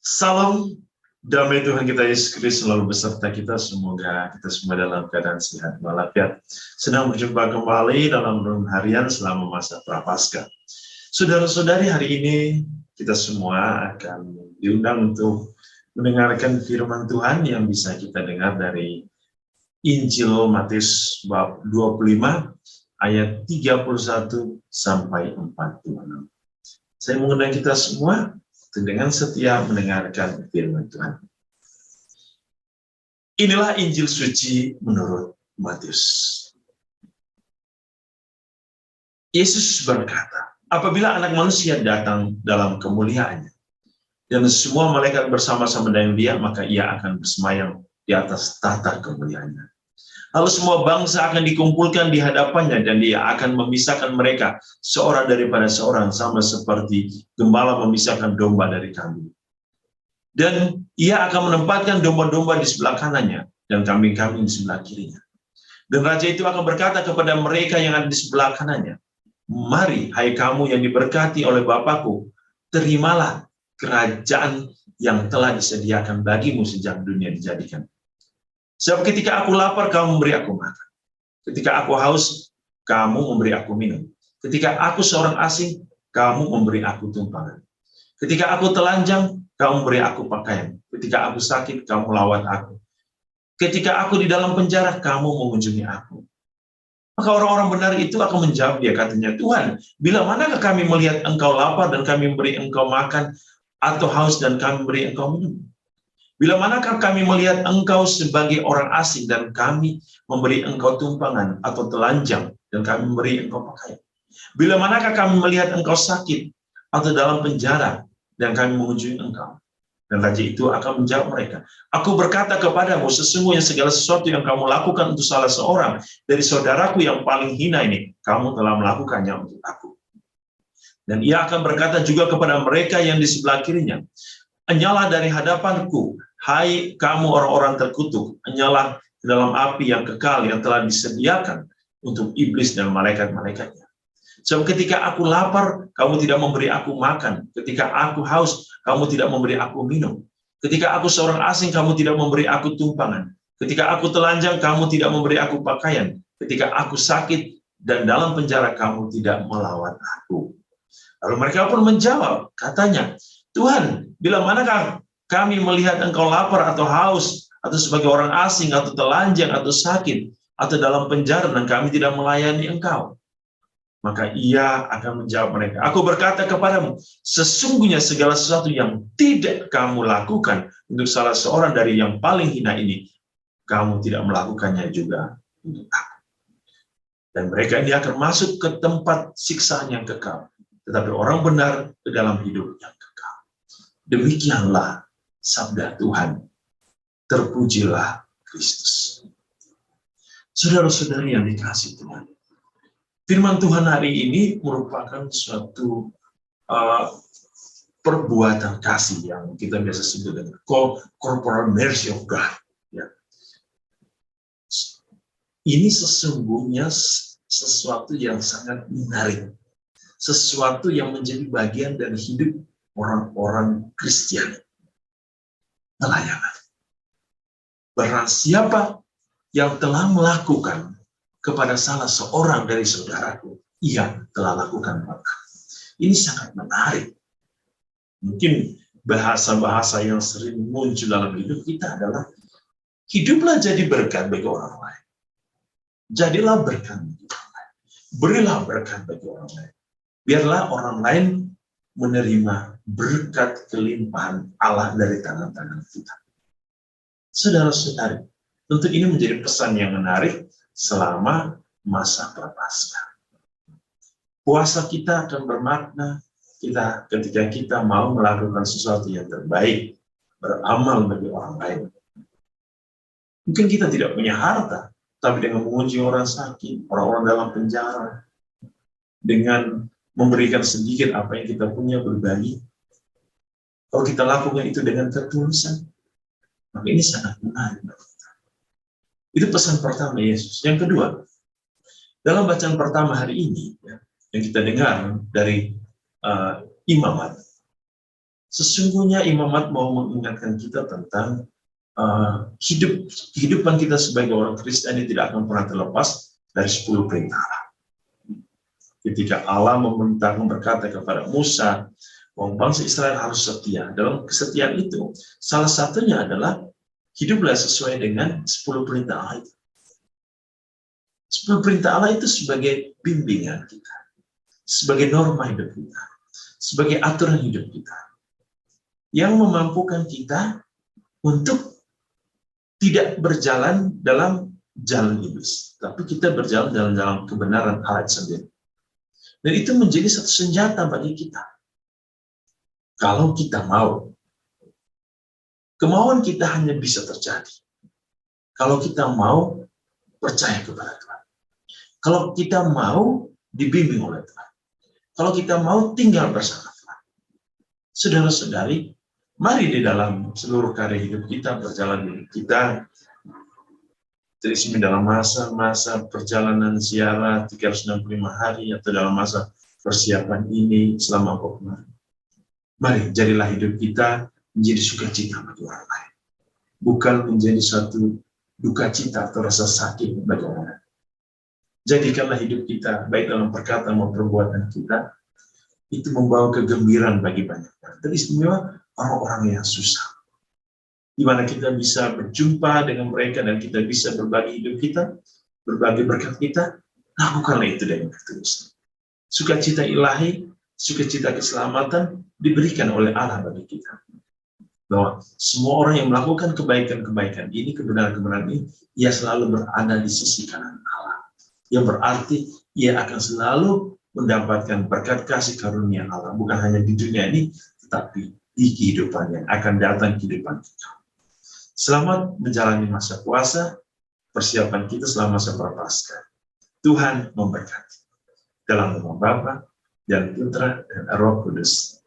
Salam damai Tuhan kita Yesus Kristus selalu beserta kita. Semoga kita semua dalam keadaan sehat walafiat. Sedang berjumpa kembali dalam renungan harian selama masa Prapaskah. Saudara-saudari, hari ini kita semua akan diundang untuk mendengarkan firman Tuhan yang bisa kita dengar dari Injil Matius bab 25 ayat 31 sampai 46. Saya mengundang kita semua dengan setia mendengarkan firman Tuhan. Inilah Injil suci menurut Matius. Yesus berkata, apabila Anak Manusia datang dalam kemuliaannya, dan semua malaikat bersama-sama dengan dia, maka ia akan bersemayam di atas tahta kemuliaannya. Lalu semua bangsa akan dikumpulkan di hadapannya, dan dia akan memisahkan mereka seorang daripada seorang, sama seperti gembala memisahkan domba dari kambing. Dan ia akan menempatkan domba-domba di sebelah kanannya, dan kambing-kambing di sebelah kirinya. Dan raja itu akan berkata kepada mereka yang ada di sebelah kanannya, mari, hai kamu yang diberkati oleh Bapakku, terimalah kerajaan yang telah disediakan bagimu sejak dunia dijadikan. Sebab ketika aku lapar, kamu memberi aku makan. Ketika aku haus, kamu memberi aku minum. Ketika aku seorang asing, kamu memberi aku tumpangan. Ketika aku telanjang, kamu memberi aku pakaian. Ketika aku sakit, kamu melawat aku. Ketika aku di dalam penjara, kamu mengunjungi aku. Maka orang-orang benar itu akan menjawab dia, katanya, Tuhan, bila manakah kami melihat engkau lapar dan kami memberi engkau makan, atau haus dan kami memberi engkau minum? Bila manakah kami melihat engkau sebagai orang asing dan kami memberi engkau tumpangan atau telanjang dan kami memberi engkau pakaian? Bila manakah kami melihat engkau sakit atau dalam penjara dan kami mengunjungi engkau? Dan raja itu akan menjawab mereka, aku berkata kepadamu, sesungguhnya segala sesuatu yang kamu lakukan untuk salah seorang dari saudaraku yang paling hina ini, kamu telah melakukannya untuk aku. Dan ia akan berkata juga kepada mereka yang di sebelah kirinya, enyalah dari hadapanku, hai kamu orang-orang terkutuk, enyalah ke dalam api yang kekal yang telah disediakan untuk iblis dan malaikat-malaikatnya. Sebab ketika aku lapar, kamu tidak memberi aku makan. Ketika aku haus, kamu tidak memberi aku minum. Ketika aku seorang asing, kamu tidak memberi aku tumpangan. Ketika aku telanjang, kamu tidak memberi aku pakaian. Ketika aku sakit dan dalam penjara, kamu tidak melawat aku. Lalu mereka pun menjawab, katanya, Tuhan, bila manakah kami melihat engkau lapar atau haus, atau sebagai orang asing, atau telanjang, atau sakit, atau dalam penjara, dan kami tidak melayani engkau? Maka ia akan menjawab mereka, aku berkata kepadamu, sesungguhnya segala sesuatu yang tidak kamu lakukan untuk salah seorang dari yang paling hina ini, kamu tidak melakukannya juga untuk aku. Dan mereka ini akan masuk ke tempat siksaan yang kekal, tetapi orang benar ke dalam hidup yang kekal. Demikianlah sabda Tuhan. Terpujilah Kristus. Saudara-saudari yang dikasihi Tuhan, firman Tuhan hari ini merupakan suatu perbuatan kasih yang kita biasa sebut dengan corporal mercy of God. Ya. Ini sesungguhnya sesuatu yang sangat menarik, sesuatu yang menjadi bagian dari hidup orang-orang Kristiani. Pelayanan. Barang siapa yang telah melakukan kepada salah seorang dari saudaraku, ia telah lakukan maka. Ini sangat menarik. Mungkin bahasa-bahasa yang sering muncul dalam hidup kita adalah, hiduplah jadi berkat bagi orang lain. Jadilah berkat bagi orang lain. Berilah berkat bagi orang lain. Biarlah orang lain menerima berkat kelimpahan Allah dari tangan-tangan kita. Saudara-saudari, tentu ini menjadi pesan yang menarik selama masa Prapaskah. Puasa kita akan bermakna ketika kita mau melakukan sesuatu yang terbaik, beramal bagi orang lain. Mungkin kita tidak punya harta, tapi dengan mengunjungi orang sakit, orang-orang dalam penjara, dengan memberikan sedikit apa yang kita punya, berbagi. Kalau kita lakukan itu dengan ketulusan, maka ini sangat menarik. Itu pesan pertama Yesus. Yang kedua, dalam bacaan pertama hari ini, yang kita dengar dari Imamat, Sesungguhnya imamat mau mengingatkan kita tentang kehidupan kita sebagai orang Kristen ini tidak akan pernah terlepas dari 10 perintah Allah. Ketika Allah berkata kepada Musa, bahwa bangsa Israel harus setia. Dalam kesetiaan itu, salah satunya adalah hiduplah sesuai dengan 10 perintah Allah itu. 10 perintah Allah itu sebagai bimbingan kita, sebagai norma hidup kita, sebagai aturan hidup kita, yang memampukan kita untuk tidak berjalan dalam jalan iblis, tapi kita berjalan dalam jalan kebenaran Allah sendiri. Dan itu menjadi satu senjata bagi kita. Kalau kita mau, kemauan kita hanya bisa terjadi kalau kita mau percaya kepada Tuhan. Kalau kita mau dibimbing oleh Tuhan. Kalau kita mau tinggal bersama Tuhan. Saudara-saudari, mari di dalam seluruh karya hidup kita, perjalanan hidup kita, terisi dalam masa-masa perjalanan ziarah 365 hari atau dalam masa persiapan ini selama kemarin. Mari jadilah hidup kita menjadi sukacita bagi orang lain. Bukan menjadi suatu duka cita atau rasa sakit bagi orang lain. Jadikanlah hidup kita, baik dalam perkataan maupun perbuatan kita, itu membawa kegembiraan bagi banyak orang. Teristimewa orang-orang yang susah. Di mana kita bisa berjumpa dengan mereka dan kita bisa berbagi hidup kita, berbagi berkat kita, lakukanlah itu dengan ketulusan. Sukacita ilahi, sukacita keselamatan diberikan oleh Allah bagi kita. Bahwa semua orang yang melakukan kebaikan-kebaikan ini, kebenaran-kebenaran ini, ia selalu berada di sisi kanan Allah. Yang berarti ia akan selalu mendapatkan berkat kasih karunia Allah, bukan hanya di dunia ini, tetapi di kehidupan yang akan datang kehidupan kita. Selamat menjalani masa puasa, persiapan kita selama masa Prapaskah. Tuhan memberkati. Dalam nama Bapa dan Putra dan Roh Kudus.